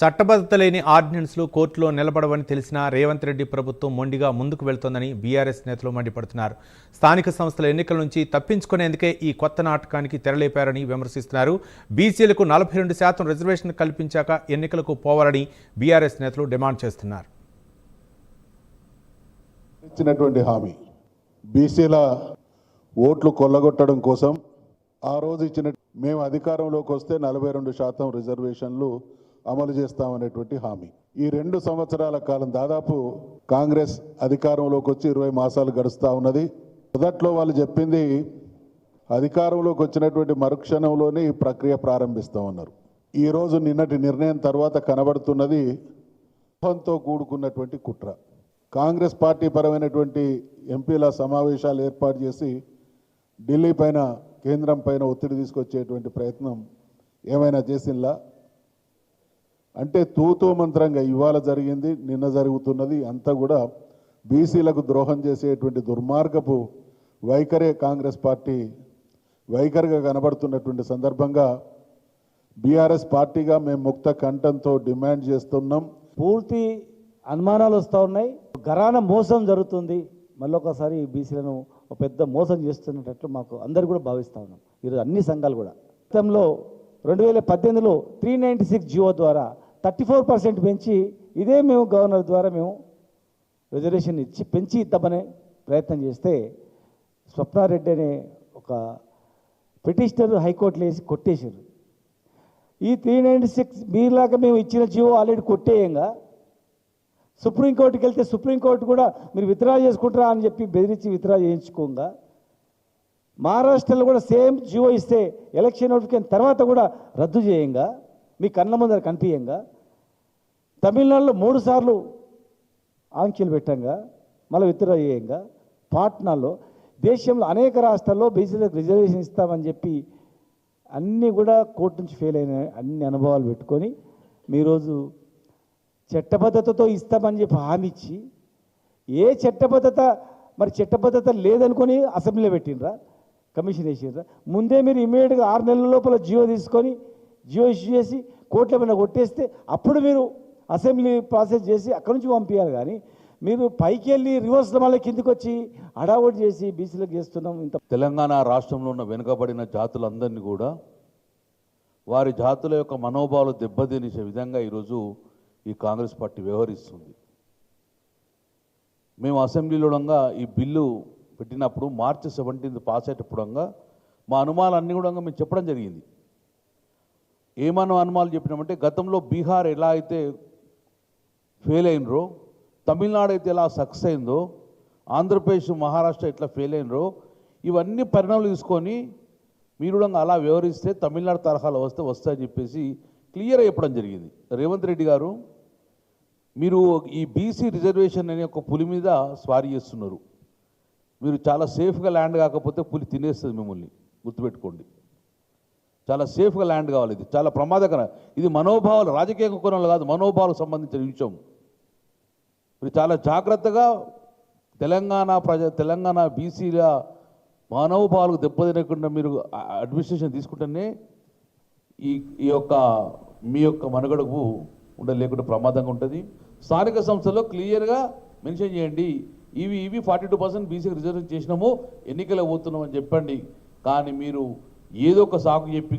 చట్టబద్ధత లేని ఆర్డినెన్స్లు కోర్టులో నిలబడవని తెలిసిన రేవంత్ రెడ్డి ప్రభుత్వం మొండిగా ముందుకు వెళ్తోందని బీఆర్ఎస్ నేతలు మండిపడుతున్నారు. స్థానిక సంస్థల ఎన్నికల నుంచి తప్పించుకునేందుకే ఈ కొత్త నాటకానికి తెరలేపారని విమర్శిస్తున్నారు. బీసీలకు 42% రిజర్వేషన్ కల్పించాక ఎన్నికలకు పోవాలని బీఆర్ఎస్ నేతలు డిమాండ్ చేస్తున్నారు. ఇచ్చినటువంటి హామీ బీసీల ఓట్లు కొల్లగొట్టడం కోసం ఆ రోజు ఇచ్చిన మేము అధికారంలోకి వస్తే 42% రిజర్వేషన్లు అమలు చేస్తామనేటువంటి హామీ. ఈ 2 సంవత్సరాల కాలం దాదాపు కాంగ్రెస్ అధికారంలోకి వచ్చి 20 మాసాలు గడుస్తూ ఉన్నది. మొదట్లో వాళ్ళు చెప్పింది అధికారంలోకి వచ్చినటువంటి మరుక్షణంలోనే ఈ ప్రక్రియ ప్రారంభిస్తూ ఉన్నారు. ఈరోజు నిన్నటి నిర్ణయం తర్వాత కనబడుతున్నది తో కూడుకున్నటువంటి కుట్ర. కాంగ్రెస్ పార్టీ పరమైనటువంటి ఎంపీల సమావేశాలు ఏర్పాటు చేసి ఢిల్లీ పైన కేంద్రం పైన ఒత్తిడి తీసుకొచ్చేటువంటి ప్రయత్నం ఏమైనా చేసిందా అంటే తూతూ మంత్రంగా ఇవాళ జరిగింది, నిన్న జరుగుతున్నది అంతా కూడా బీసీలకు ద్రోహం చేసేటువంటి దుర్మార్గపు వైఖరే కాంగ్రెస్ పార్టీ వైఖరిగా కనబడుతున్నటువంటి సందర్భంగా బీఆర్ఎస్ పార్టీగా మేము ముక్త కంఠంతో డిమాండ్ చేస్తున్నాం. పూర్తి అనుమానాలు వస్తూ ఉన్నాయి. ఘరాన మోసం జరుగుతుంది. మళ్ళొకసారి బీసీలను ఒక పెద్ద మోసం చేస్తున్నట్లు మాకు అందరు కూడా భావిస్తూ ఉన్నాం. ఈరోజు అన్ని సంఘాలు కూడా గతంలో 2018లో 396 జియో ద్వారా 34% పెంచి ఇదే మేము గవర్నర్ ద్వారా మేము రిజర్వేషన్ పెంచి ఇద్దామనే ప్రయత్నం చేస్తే స్వప్నారెడ్డి అనే ఒక పిటిషనర్ హైకోర్టులో వేసి కొట్టేశారు. ఈ 396 మీలాగా మేము ఇచ్చిన జియో ఆల్రెడీ కొట్టేయంగా సుప్రీంకోర్టుకి వెళ్తే సుప్రీంకోర్టు కూడా మీరు విత్డ్రా చేసుకుంటారా అని చెప్పి బెదిరించి విత్డ్రా చేయించుకోగా మహారాష్ట్రలో కూడా సేమ్ జియో ఇస్తే ఎలక్షన్ నోటిఫికేషన్ తర్వాత కూడా రద్దు చేయంగా మీ కళ్ళ ముందర కనిపించంగా తమిళనాడులో 3 సార్లు ఆంక్షలు పెట్టంగా మళ్ళీ విత్డ్రా చేయంగా పాట్నాలో దేశంలో అనేక రాష్ట్రాల్లో బీసీలకు రిజర్వేషన్ ఇస్తామని చెప్పి అన్నీ కూడా కోర్టు నుంచి ఫెయిల్ అయిన అన్ని అనుభవాలు పెట్టుకొని మీరోజు చట్టబద్ధతతో ఇస్తామని చెప్పి హామీ ఇచ్చి ఏ చట్టబద్ధత మరి చట్టబద్ధత లేదనుకొని అసెంబ్లీలో పెట్టినరా కమిషన్ వేసినరా ముందే మీరు ఇమీడియట్గా 6 నెలల లోపల జియో తీసుకొని జియో ఇష్యూ చేసి కోర్టుల మీద కొట్టేస్తే అప్పుడు మీరు అసెంబ్లీ ప్రాసెస్ చేసి అక్కడి నుంచి పంపించాలి. కానీ మీరు పైకి వెళ్ళి రివర్స్ మళ్ళీ కిందికి వచ్చి హడావుడి చేసి బీసీలకు చేస్తున్నాం. ఇంత తెలంగాణ రాష్ట్రంలో ఉన్న వెనుకబడిన జాతులందరినీ కూడా వారి జాతుల యొక్క మనోభావాలు దెబ్బతీసే విధంగా ఈరోజు ఈ కాంగ్రెస్ పార్టీ వ్యవహరిస్తుంది. మేము అసెంబ్లీలో ఈ బిల్లు పెట్టినప్పుడు మార్చి 17 పాస్ అయ్యేటప్పుడు మా అనుమానాలన్నీ కూడా మేము చెప్పడం జరిగింది. ఏమన్నా అనుమానాలు చెప్పినామంటే గతంలో బీహార్ ఎలా అయితే ఫెయిల్ అయినరో, తమిళనాడు అయితే ఎలా సక్సెస్ అయిందో, ఆంధ్రప్రదేశ్ మహారాష్ట్ర ఎట్లా ఫెయిల్ అయినరో ఇవన్నీ పరిణామాలు తీసుకొని మీరు అలా వ్యవహరిస్తే తమిళనాడు తరహాలో వస్తాయని చెప్పేసి క్లియర్గా చెప్పడం జరిగింది. రేవంత్ రెడ్డి గారు మీరు ఈ బీసీ రిజర్వేషన్ అనే ఒక పులి మీద స్వారీ చేస్తున్నారు. మీరు చాలా సేఫ్గా ల్యాండ్ కాకపోతే పులి తినేస్తుంది మిమ్మల్ని, గుర్తుపెట్టుకోండి. చాలా సేఫ్గా ల్యాండ్ కావాలి. ఇది చాలా ప్రమాదకరం. ఇది మనోభావాలు, రాజకీయ కోణంలో కాదు, మనోభావాలకు సంబంధించిన విషయం. మీరు చాలా జాగ్రత్తగా తెలంగాణ బీసీల మనోభావాలకు దెబ్బతినకుండా మీరు అడ్మినిస్ట్రేషన్ తీసుకుంటేనే ఈ యొక్క మీ యొక్క మనుగడకు లేకుండా ప్రమాదంగా ఉంటుంది. స్థానిక సంస్థల్లో క్లియర్గా మెన్షన్ చేయండి, ఇవి 42% బీసీకి రిజర్వ్ చేసినాము, ఎన్నికలు పోతున్నాం అని చెప్పండి. కానీ మీరు ఏదో ఒక సాకు చెప్పి